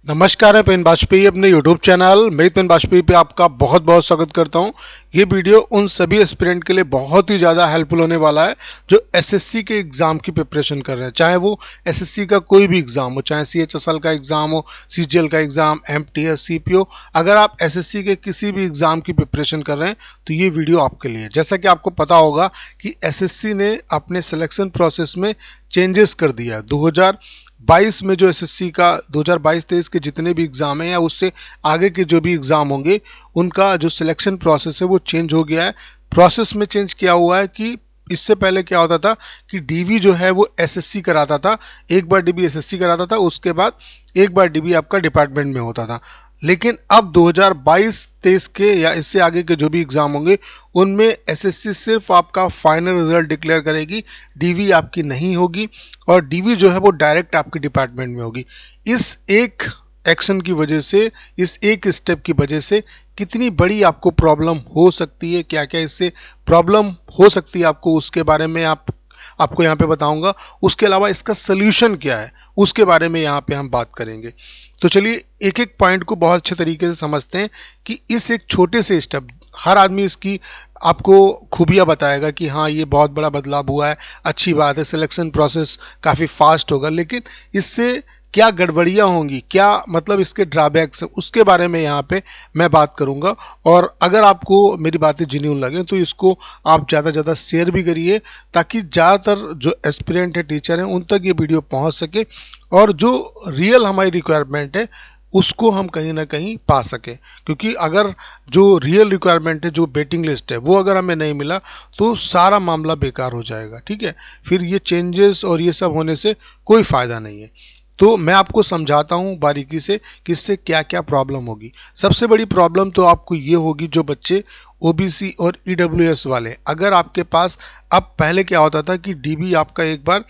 नमस्कार, मैं पेन बाजपेयी अपने यूट्यूब चैनल मेरी पेन बाजपेयी पे आपका बहुत बहुत स्वागत करता हूं। ये वीडियो उन सभी एस्पिरेंट के लिए बहुत ही ज़्यादा हेल्पफुल होने वाला है जो एसएससी के एग्ज़ाम की प्रिपरेशन कर रहे हैं, चाहे वो एसएससी का कोई भी एग्ज़ाम हो, चाहे सीएचएसएल का एग्ज़ाम हो, सीजीएल का एग्ज़ाम, एमटीएस, सीपीओ। अगर आप एसएससी के किसी भी एग्ज़ाम की प्रिपरेशन कर रहे हैं तो ये वीडियो आपके लिए। जैसा कि आपको पता होगा कि एसएससी ने अपने सिलेक्शन प्रोसेस में चेंजेस कर दिया है। 2022 में जो एसएससी का 2022-23 के जितने भी एग्ज़ाम हैं या उससे आगे के जो भी एग्ज़ाम होंगे, उनका जो सिलेक्शन प्रोसेस है वो चेंज हो गया है। प्रोसेस में चेंज किया हुआ है कि इससे पहले क्या होता था कि डीवी जो है वो एसएससी कराता था, एक बार डीवी एसएससी कराता था, उसके बाद एक बार डीवी आपका डिपार्टमेंट में होता था। लेकिन अब 2022-23 के या इससे आगे के जो भी एग्ज़ाम होंगे उनमें एसएससी सिर्फ आपका फाइनल रिजल्ट डिक्लेयर करेगी, डीवी आपकी नहीं होगी और डीवी जो है वो डायरेक्ट आपके डिपार्टमेंट में होगी। इस एक एक्शन की वजह से, इस एक स्टेप की वजह से कितनी बड़ी आपको प्रॉब्लम हो सकती है, क्या क्या इससे प्रॉब्लम हो सकती है आपको, उसके बारे में आपको यहाँ पे बताऊंगा। उसके अलावा इसका सल्यूशन क्या है उसके बारे में यहाँ पे हम बात करेंगे। तो चलिए एक एक पॉइंट को बहुत अच्छे तरीके से समझते हैं कि इस एक छोटे से स्टेप, हर आदमी इसकी आपको खूबियाँ बताएगा कि हाँ ये बहुत बड़ा बदलाव हुआ है, अच्छी बात है, सिलेक्शन प्रोसेस काफ़ी फास्ट होगा, लेकिन इससे क्या गड़बड़ियाँ होंगी, क्या मतलब इसके ड्रॉबैक्स हैं, उसके बारे में यहाँ पे मैं बात करूँगा। और अगर आपको मेरी बातें जेन्युइन लगें तो इसको आप ज़्यादा से ज़्यादा शेयर भी करिए ताकि ज़्यादातर जो एस्पिरेंट है, टीचर हैं, उन तक ये वीडियो पहुँच सके और जो रियल हमारी रिक्वायरमेंट है उसको हम कहीं ना कहीं पा सकें। क्योंकि अगर जो रियल रिक्वायरमेंट है, जो वेटिंग लिस्ट है, वो अगर हमें नहीं मिला तो सारा मामला बेकार हो जाएगा। ठीक है, फिर ये चेंजेस और ये सब होने से कोई फ़ायदा नहीं है। तो मैं आपको समझाता हूँ बारीकी से कि इससे क्या क्या प्रॉब्लम होगी। सबसे बड़ी प्रॉब्लम तो आपको ये होगी, जो बच्चे ओबीसी और ईडब्ल्यूएस वाले, अगर आपके पास, अब पहले क्या होता था कि डीबी आपका एक बार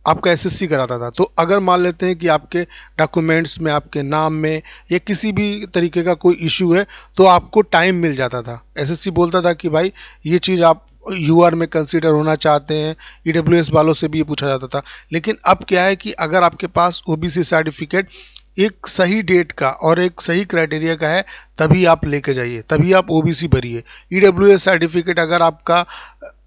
आपका एसएससी कराता था, तो अगर मान लेते हैं कि आपके डॉक्यूमेंट्स में, आपके नाम में या किसी भी तरीके का कोई इशू है तो आपको टाइम मिल जाता था। एसएससी बोलता था कि भाई ये चीज़ आप यूआर में कंसीडर होना चाहते हैं, ईडब्ल्यूएस वालों से भी ये पूछा जाता था। लेकिन अब क्या है कि अगर आपके पास ओबीसी सर्टिफिकेट एक सही डेट का और एक सही क्राइटेरिया का है तभी आप लेके जाइए, तभी आप ओबीसी भरिए। ईडब्ल्यूएस सर्टिफिकेट अगर आपका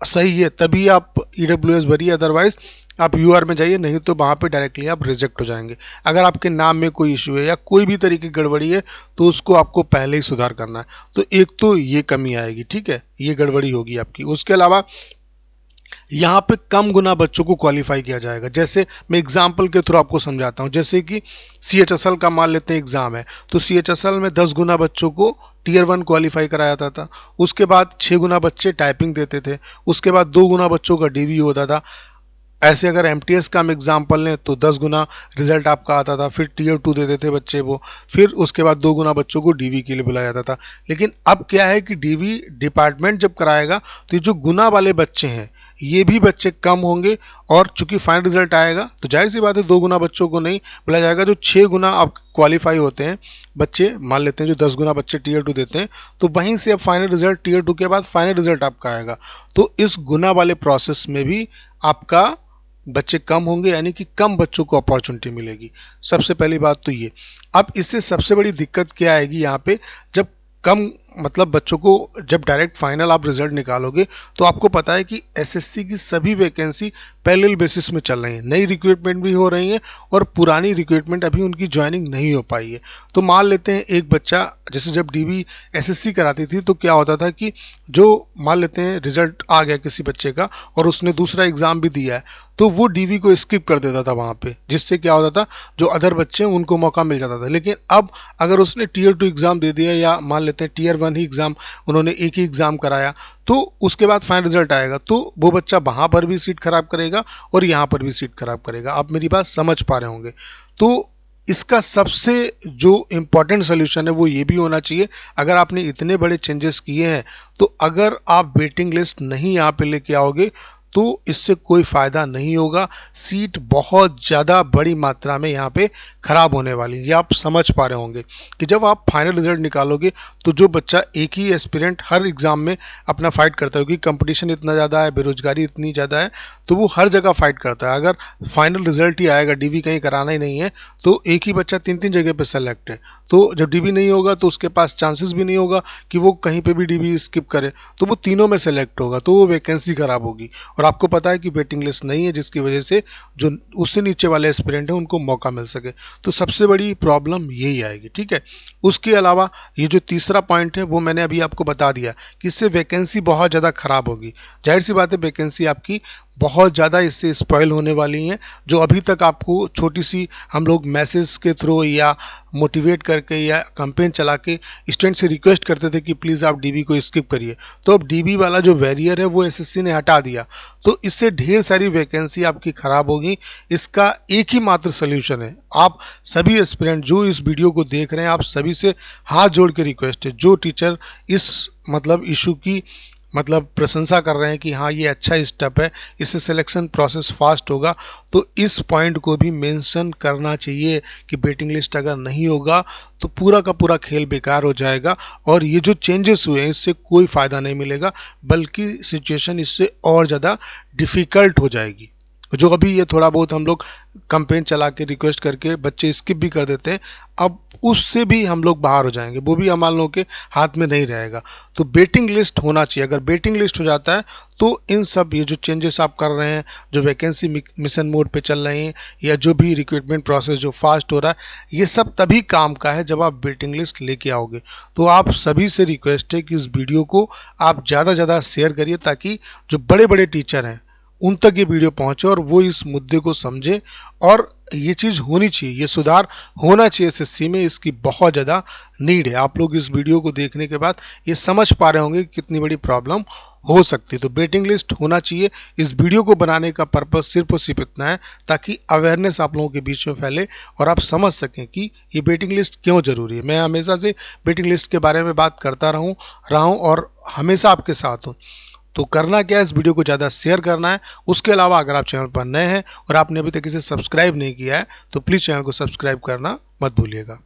सही है तभी आप ईडब्ल्यूएस भरिए, अदरवाइज आप यूआर में जाइए, नहीं तो वहाँ पे डायरेक्टली आप रिजेक्ट हो जाएंगे। अगर आपके नाम में कोई इशू है या कोई भी तरीके की गड़बड़ी है तो उसको आपको पहले ही सुधार करना है। तो एक तो ये कमी आएगी, ठीक है, ये गड़बड़ी होगी आपकी। उसके अलावा यहाँ पे कम गुना बच्चों को क्वालिफाई किया जाएगा। जैसे मैं एग्जाम्पल के थ्रू आपको समझाता हूँ, जैसे कि सीएचएसएल का मान लेते हैं एग्ज़ाम है, तो सीएचएसएल में 10 गुना बच्चों को टीयर 1 क्वालिफाई कराया जाता था, उसके बाद 6 गुना बच्चे टाइपिंग देते थे, उसके बाद 2 गुना बच्चों का डीवी होता था। ऐसे अगर एमटीएस का हम एग्जाम्पल लें तो 10 गुना रिजल्ट आपका आता था, फिर टीयर 2 देते थे बच्चे वो, फिर उसके बाद 2 गुना बच्चों को डीवी के लिए बुलाया जाता था। लेकिन अब क्या है कि डीवी डिपार्टमेंट जब कराएगा तो ये जो गुना वाले बच्चे हैं ये भी बच्चे कम होंगे, और चूंकि फाइनल रिजल्ट आएगा तो जाहिर सी बात है 2 गुना बच्चों को नहीं बुलाया जाएगा। जो 6 गुना आप क्वालिफाई होते हैं बच्चे, मान लेते हैं जो 10 गुना बच्चे टीयर 2 देते हैं, तो वहीं से अब फाइनल रिजल्ट टीयर 2 के बाद फाइनल रिजल्ट आपका आएगा। तो इस गुना वाले प्रोसेस में भी आपका बच्चे कम होंगे, यानी कि कम बच्चों को अपॉर्चुनिटी मिलेगी। सबसे पहली बात तो ये। अब इससे सबसे बड़ी दिक्कत क्या आएगी यहाँ पे, जब कम मतलब बच्चों को, जब डायरेक्ट फाइनल आप रिजल्ट निकालोगे तो आपको पता है कि एसएससी की सभी वैकेंसी पैरेलल बेसिस में चल रही हैं, नई रिक्रूटमेंट भी हो रही हैं और पुरानी रिक्रूटमेंट अभी उनकी ज्वाइनिंग नहीं हो पाई है। तो मान लेते हैं एक बच्चा, जैसे जब डीवी एसएससी कराती थी तो क्या होता था कि जो मान लेते हैं रिजल्ट आ गया किसी बच्चे का और उसने दूसरा एग्ज़ाम भी दिया है, तो वो डीवी को स्किप कर देता था वहाँ पे, जिससे क्या होता था जो अदर बच्चे हैं उनको मौका मिल जाता था। लेकिन अब अगर उसने टीयर 2 एग्ज़ाम दे दिया, या मान लेते हैं टीयर 1 ही एग्ज़ाम, उन्होंने एक ही एग्ज़ाम कराया, तो उसके बाद फाइनल रिजल्ट आएगा तो वो बच्चा वहाँ पर भी सीट खराब करेगा और यहाँ पर भी सीट खराब करेगा। आप मेरी बात समझ पा रहे होंगे। तो इसका सबसे जो इम्पॉर्टेंट सोल्यूशन है वो ये भी होना चाहिए, अगर आपने इतने बड़े चेंजेस किए हैं तो अगर आप वेटिंग लिस्ट नहीं यहाँ पे लेके आओगे तो इससे कोई फ़ायदा नहीं होगा। सीट बहुत ज़्यादा बड़ी मात्रा में यहाँ पे ख़राब होने वाली है। ये आप समझ पा रहे होंगे कि जब आप फाइनल रिजल्ट निकालोगे तो जो बच्चा एक ही एस्पिरेंट हर एग्ज़ाम में अपना फाइट करता है, क्योंकि कंपटीशन इतना ज़्यादा है, बेरोजगारी इतनी ज़्यादा है, तो वो हर जगह फाइट करता है। अगर फाइनल रिजल्ट ही आएगा, डीबी कहीं कराना ही नहीं है, तो एक ही बच्चा 3-3 जगह पे सेलेक्ट है। तो जब डीबी नहीं होगा तो उसके पास चांसेस भी नहीं होगा कि वो कहीं पे भी डीबी स्किप करे, तो वो तीनों में सेलेक्ट होगा, तो वो वैकेंसी ख़राब होगी। और आपको पता है कि वेटिंग लिस्ट नहीं है, जिसकी वजह से जो उससे नीचे वाले एस्पिरेंट हैं उनको मौका मिल सके। तो सबसे बड़ी प्रॉब्लम यही आएगी, ठीक है। उसके अलावा ये जो तीसरा पॉइंट है वो मैंने अभी आपको बता दिया कि इससे वैकेंसी बहुत ज़्यादा ख़राब होगी। जाहिर सी बात है, वैकेंसी आपकी बहुत ज़्यादा इससे स्पॉइल होने वाली हैं। जो अभी तक आपको छोटी सी हम लोग मैसेज के थ्रू या मोटिवेट करके या कैंपेन चला के स्टूडेंट से रिक्वेस्ट करते थे कि प्लीज़ आप डीबी को स्किप करिए, तो अब डीबी वाला जो बैरियर है वो एसएससी ने हटा दिया, तो इससे ढेर सारी वैकेंसी आपकी ख़राब होगी। इसका एक ही मात्र सोल्यूशन है। आप सभी एस्पिरेंट जो इस वीडियो को देख रहे हैं, आप सभी से हाथ जोड़ के रिक्वेस्ट है, जो टीचर इस इशू की प्रशंसा कर रहे हैं कि हाँ ये अच्छा स्टेप है, इससे सिलेक्शन प्रोसेस फास्ट होगा, तो इस पॉइंट को भी मेंशन करना चाहिए कि वेटिंग लिस्ट अगर नहीं होगा तो पूरा का पूरा खेल बेकार हो जाएगा और ये जो चेंजेस हुए हैं इससे कोई फ़ायदा नहीं मिलेगा, बल्कि सिचुएशन इससे और ज़्यादा डिफ़िकल्ट हो जाएगी। जो अभी ये थोड़ा बहुत हम लोग कैंपेन चला के रिक्वेस्ट करके बच्चे स्किप भी कर देते हैं, अब उससे भी हम लोग बाहर हो जाएंगे, वो भी हम लोगों के हाथ में नहीं रहेगा। तो वेटिंग लिस्ट होना चाहिए। अगर वेटिंग लिस्ट हो जाता है तो इन सब ये जो चेंजेस आप कर रहे हैं, जो वैकेंसी मिशन मोड पे चल रहे हैं या जो भी रिक्रूटमेंट प्रोसेस जो फास्ट हो रहा है, ये सब तभी काम का है जब आप वेटिंग लिस्ट लेके आओगे। तो आप सभी से रिक्वेस्ट है कि इस वीडियो को आप ज़्यादा से ज़्यादा शेयर करिए, ताकि जो बड़े बड़े टीचर हैं उन तक ये वीडियो पहुंचे और वो इस मुद्दे को समझें। और ये चीज़ होनी चाहिए, ये सुधार होना चाहिए एसएससी में, इसकी बहुत ज़्यादा नीड है। आप लोग इस वीडियो को देखने के बाद ये समझ पा रहे होंगे कि कितनी बड़ी प्रॉब्लम हो सकती है। तो वेटिंग लिस्ट होना चाहिए। इस वीडियो को बनाने का पर्पस सिर्फ और सिर्फ इतना है ताकि अवेयरनेस आप लोगों के बीच में फैले और आप समझ सकें कि ये वेटिंग लिस्ट क्यों ज़रूरी है। मैं हमेशा से वेटिंग लिस्ट के बारे में बात करता रहा हूँ और हमेशा आपके साथ हूँ। तो करना क्या है, इस वीडियो को ज़्यादा शेयर करना है। उसके अलावा अगर आप चैनल पर नए हैं और आपने अभी तक इसे सब्सक्राइब नहीं किया है तो प्लीज़ चैनल को सब्सक्राइब करना मत भूलिएगा।